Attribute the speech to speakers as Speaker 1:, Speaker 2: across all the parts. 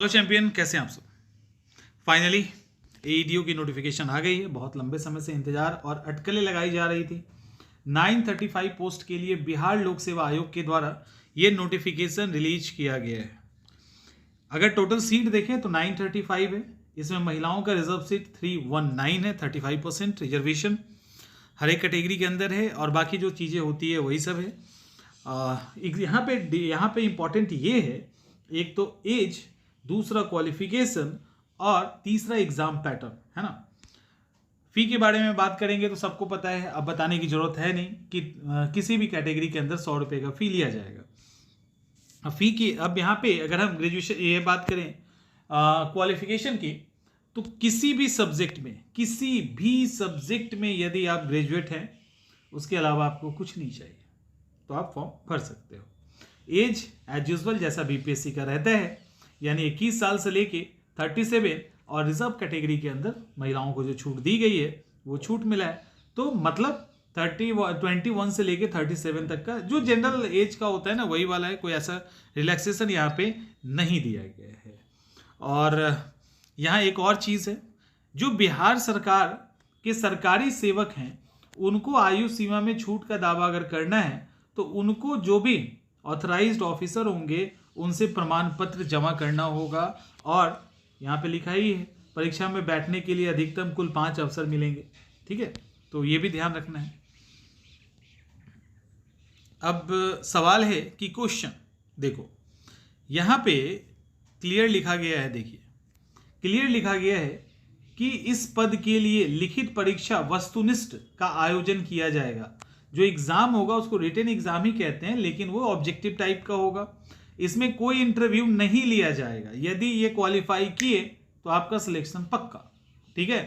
Speaker 1: Hello champion, कैसे हैं आप सब। फाइनली एईडीओ की नोटिफिकेशन आ गई है। बहुत लंबे समय से इंतजार और अटकलें लगाई जा रही थी। 935 पोस्ट के लिए बिहार लोक सेवा आयोग के द्वारा ये नोटिफिकेशन रिलीज किया गया है। अगर टोटल सीट देखें तो 935 है। इसमें महिलाओं का रिजर्व सीट 319 है, 35% रिजर्वेशन हर एक कैटेगरी के अंदर है और बाकी जो चीज़ें होती है वही सब है। यहाँ पे इम्पॉर्टेंट ये है, एक तो एज, दूसरा क्वालिफिकेशन और तीसरा एग्जाम पैटर्न, है ना। फी के बारे में बात करेंगे तो सबको पता है, अब बताने की जरूरत है नहीं कि किसी भी कैटेगरी के अंदर 100 रुपये का फी लिया जाएगा। अब फी की, अब यहाँ पे अगर हम ग्रेजुएशन ये बात करें क्वालिफिकेशन की, तो किसी भी सब्जेक्ट में यदि आप ग्रेजुएट हैं, उसके अलावा आपको कुछ नहीं चाहिए तो आप फॉर्म भर सकते हो। एज एज यूजल जैसा बीपीएससी का रहता है, यानी 21 साल से लेके 37, और रिजर्व कैटेगरी के अंदर महिलाओं को जो छूट दी गई है वो छूट मिला है। तो मतलब 21 से लेके 37 तक का जो जनरल एज का होता है ना, वही वाला है। कोई ऐसा रिलैक्सेशन यहाँ पे नहीं दिया गया है। और यहाँ एक और चीज़ है, जो बिहार सरकार के सरकारी सेवक हैं उनको आयु सीमा में छूट का दावा अगर करना है तो उनको जो भी ऑथराइज्ड ऑफिसर होंगे उनसे प्रमाण पत्र जमा करना होगा। और यहाँ पे लिखा ही है, परीक्षा में बैठने के लिए अधिकतम कुल 5 अवसर मिलेंगे। ठीक है, तो ये भी ध्यान रखना है। अब सवाल है कि क्वेश्चन देखो, यहाँ पे क्लियर लिखा गया है, देखिए क्लियर लिखा गया है कि इस पद के लिए लिखित परीक्षा वस्तुनिष्ठ का आयोजन किया जाएगा। जो एग्जाम होगा उसको रिटन एग्जाम ही कहते हैं, लेकिन वो ऑब्जेक्टिव टाइप का होगा। इसमें कोई इंटरव्यू नहीं लिया जाएगा। यदि ये क्वालिफाई किए तो आपका सिलेक्शन पक्का। ठीक है,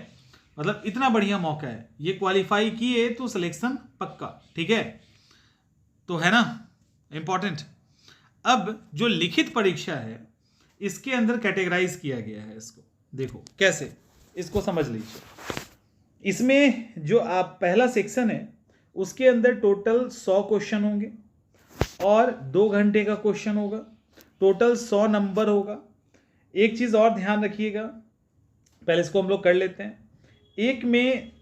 Speaker 1: मतलब इतना बढ़िया मौका है, ये क्वालिफाई किए तो सिलेक्शन पक्का। ठीक है, तो है ना इंपॉर्टेंट। अब जो लिखित परीक्षा है इसके अंदर कैटेगराइज किया गया है। इसको देखो कैसे, इसको समझ लीजिए। इसमें जो आप पहला सेक्शन है उसके अंदर टोटल 100 क्वेश्चन होंगे और 2 घंटे का क्वेश्चन होगा। टोटल 100 नंबर होगा। एक चीज़ और ध्यान रखिएगा, पहले इसको हम लोग कर लेते हैं।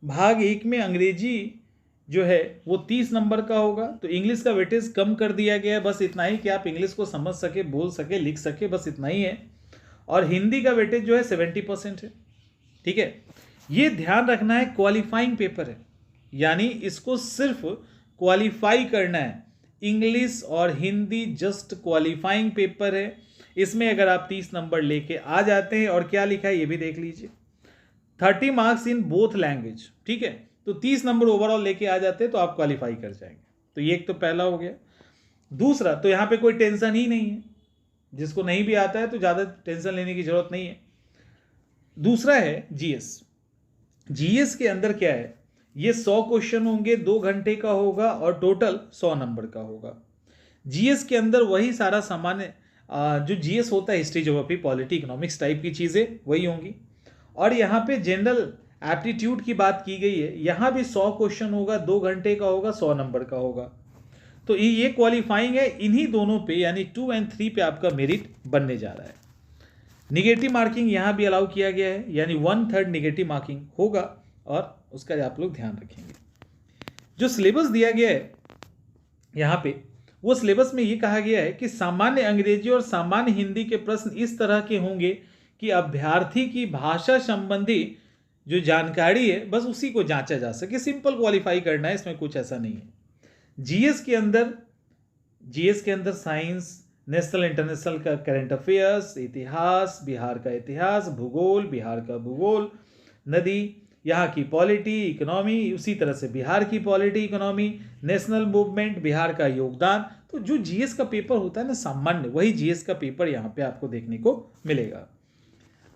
Speaker 1: भाग एक में अंग्रेजी जो है वो 30 नंबर का होगा। तो इंग्लिश का वेटेज कम कर दिया गया है, बस इतना ही कि आप इंग्लिश को समझ सके, बोल सके, लिख सके, बस इतना ही है। और हिंदी का वेटेज जो है 70% है। ठीक है, ये ध्यान रखना है, क्वालिफाइंग पेपर है, यानी इसको सिर्फ क्वालिफाई करना है। इंग्लिश और हिंदी जस्ट क्वालिफाइंग पेपर है। इसमें अगर आप 30 नंबर लेके आ जाते हैं, और क्या लिखा है ये भी देख लीजिए, 30 मार्क्स इन बोथ लैंग्वेज। ठीक है, तो 30 नंबर ओवरऑल लेके आ जाते हैं तो आप क्वालिफाई कर जाएंगे। तो ये एक तो पहला हो गया। दूसरा, तो यहाँ पे कोई टेंशन ही नहीं है, जिसको नहीं भी आता है तो ज़्यादा टेंशन लेने की जरूरत नहीं है। दूसरा है जीएस। जीएस के अंदर क्या है, ये 100 क्वेश्चन होंगे, 2 घंटे का होगा और टोटल 100 नंबर का होगा। जीएस के अंदर वही सारा सामान्य जो जीएस होता है, history, geography, polity, economics type की चीज़ें वही होंगी। और यहाँ पे जनरल एप्टीट्यूड की बात की गई है, यहाँ भी 100 क्वेश्चन होगा, 2 घंटे का होगा, 100 नंबर का होगा। तो ये क्वालिफाइंग है। इन्हीं दोनों पे यानी 2 और 3 पे आपका मेरिट बनने जा रहा है। निगेटिव मार्किंग यहाँ भी अलाउ किया गया है, यानी 1/3 निगेटिव मार्किंग होगा, और उसका आप लोग ध्यान रखेंगे। जो सिलेबस दिया गया है यहाँ पे, वो सिलेबस में ये कहा गया है कि सामान्य अंग्रेजी और सामान्य हिंदी के प्रश्न इस तरह के होंगे कि अभ्यर्थी की भाषा संबंधी जो जानकारी है बस उसी को जांचा जा सके। सिंपल क्वालिफाई करना है, इसमें कुछ ऐसा नहीं है। जीएस के अंदर साइंस, नेशनल इंटरनेशनल का करंट अफेयर्स, इतिहास, बिहार का इतिहास, भूगोल, बिहार का भूगोल, नदी, यहाँ की पॉलिटी, इकोनॉमी, उसी तरह से बिहार की polity, economy, national movement, Bihar का योगदान। तो जो जीएस का पेपर होता है ना सामान्य, वही जीएस का पेपर यहाँ पे आपको देखने को मिलेगा।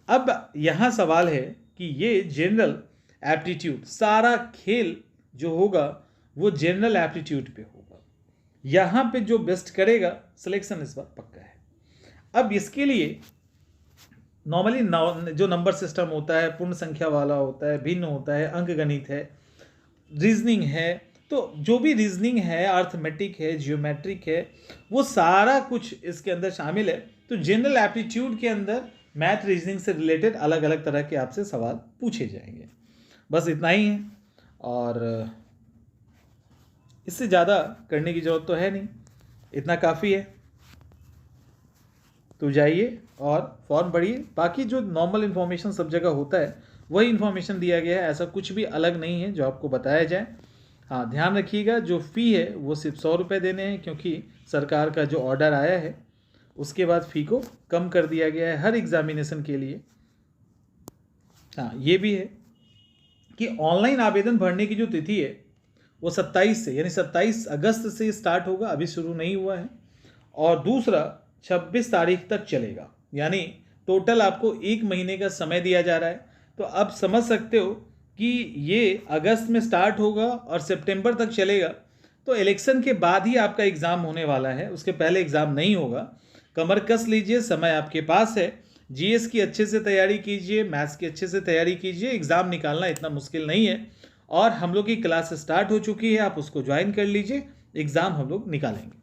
Speaker 1: अब यहाँ सवाल है कि ये जनरल एप्टीट्यूड, सारा खेल जो होगा वो जनरल एप्टीट्यूड पे होगा। यहाँ पे जो बेस्ट करेगा सिलेक्शन इस बार पक्का है। अब इसके लिए नॉर्मली जो नंबर सिस्टम होता है पूर्ण संख्या वाला होता है, भिन्न होता है, अंकगणित है, रीजनिंग है। तो जो भी रीजनिंग है, अर्थमेटिक है, जियोमेट्रिक है, वो सारा कुछ इसके अंदर शामिल है। तो तो जनरल एप्टीट्यूड के अंदर मैथ रीजनिंग से रिलेटेड अलग अलग तरह के आपसे सवाल पूछे जाएंगे। बस इतना ही है, और इससे ज़्यादा करने की ज़रूरत तो है नहीं, इतना काफ़ी है। तो जाइए और फॉर्म भरिए। बाकी जो नॉर्मल इन्फॉर्मेशन सब जगह होता है वही इन्फॉर्मेशन दिया गया है, ऐसा कुछ भी अलग नहीं है जो आपको बताया जाए। हाँ, ध्यान रखिएगा जो फ़ी है वो सिर्फ 100 रुपये देने हैं, क्योंकि सरकार का जो ऑर्डर आया है उसके बाद फ़ी को कम कर दिया गया है हर एग्जामिनेशन के लिए। हाँ, ये भी है कि ऑनलाइन आवेदन भरने की जो तिथि है वो 27 से, यानी 27 अगस्त से स्टार्ट होगा, अभी शुरू नहीं हुआ है। और दूसरा 26 तारीख तक चलेगा, यानी टोटल आपको 1 महीने का समय दिया जा रहा है। तो अब समझ सकते हो कि ये अगस्त में स्टार्ट होगा और सितंबर तक चलेगा, तो इलेक्शन के बाद ही आपका एग्ज़ाम होने वाला है, उसके पहले एग्ज़ाम नहीं होगा। कमर कस लीजिए, समय आपके पास है। जीएस की अच्छे से तैयारी कीजिए, मैथ्स की अच्छे से तैयारी कीजिए, एग्ज़ाम निकालना इतना मुश्किल नहीं है। और हम लोग की क्लास स्टार्ट हो चुकी है, आप उसको ज्वाइन कर लीजिए, एग्ज़ाम हम लोग निकालेंगे।